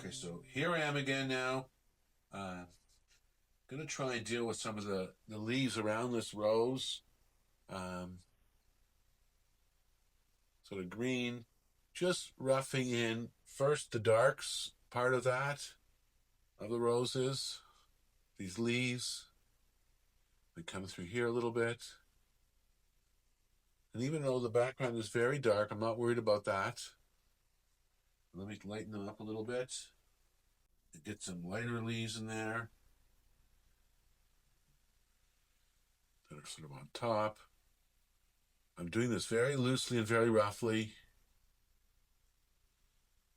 Okay, so here I am again now. Gonna try and deal with some of the leaves around this rose. Um, sort of green, just roughing in first the darks part of that, of the roses, these leaves. They come through here a little bit. And even though the background is very dark, I'm not worried about that. Let me lighten them up a little bit and get some lighter leaves in there that are sort of on top. I'm doing this very loosely and very roughly.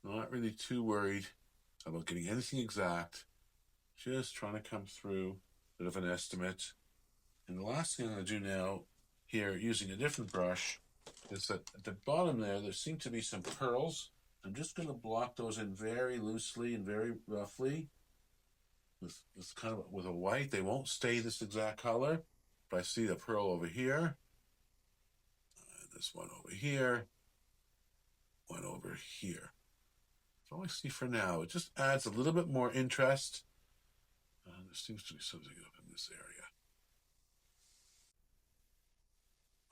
Not really too worried about getting anything exact. Just trying to come through, bit of an estimate. And the last thing I'm going to do now, here, using a different brush, is that at the bottom there seem to be some pearls. I'm just going to block those in very loosely and very roughly with kind of with a white. They won't stay this exact color, but I see the pearl over here, and this one over here, one over here. That's all I see for now. It just adds a little bit more interest. There seems to be something up in this area.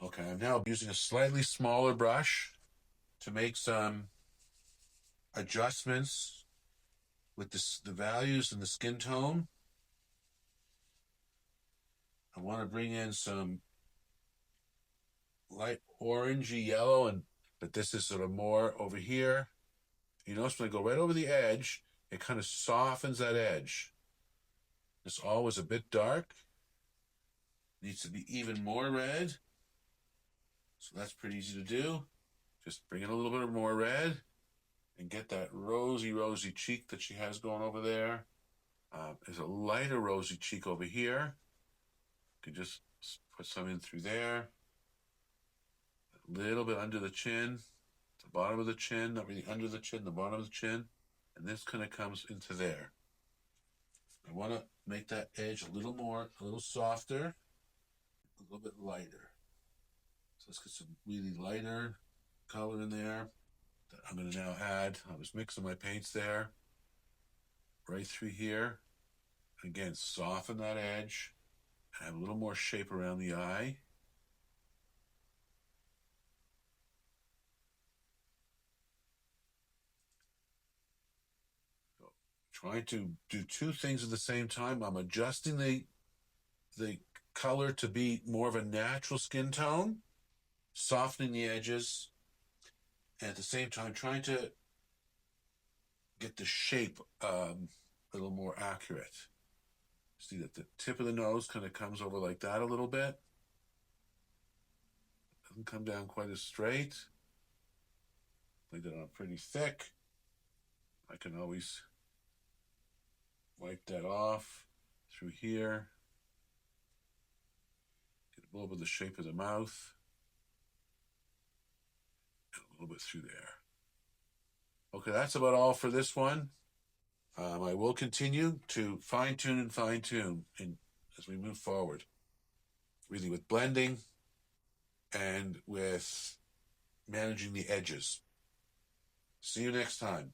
Okay, I'm now using a slightly smaller brush to make some adjustments with the values and the skin tone. I want to bring in some light orangey yellow, but this is sort of more over here. You notice when I go right over the edge, it kind of softens that edge. It's always a bit dark. Needs to be even more red. So that's pretty easy to do. Just bring in a little bit more red and get that rosy cheek that she has going over there. There's a lighter rosy cheek over here. You can just put some in through there. A little bit under the chin, the bottom of the chin, not really under the chin, the bottom of the chin. And this kind of comes into there. I want to make that edge a little softer, a little bit lighter. So let's get some really lighter color in there that I'm going to now add. I was mixing my paints there, right through here. Again, soften that edge and have a little more shape around the eye. So, trying to do two things at the same time. I'm adjusting the color to be more of a natural skin tone, softening the edges, and at the same time trying to get the shape a little more accurate. See that the tip of the nose kind of comes over like that a little bit. Doesn't come down quite as straight. Lay that on pretty thick. I can always wipe that off through here. Get a little bit of the shape of the mouth. And a little bit through there. Okay, that's about all for this one. I will continue to fine-tune as we move forward. Really with blending and with managing the edges. See you next time.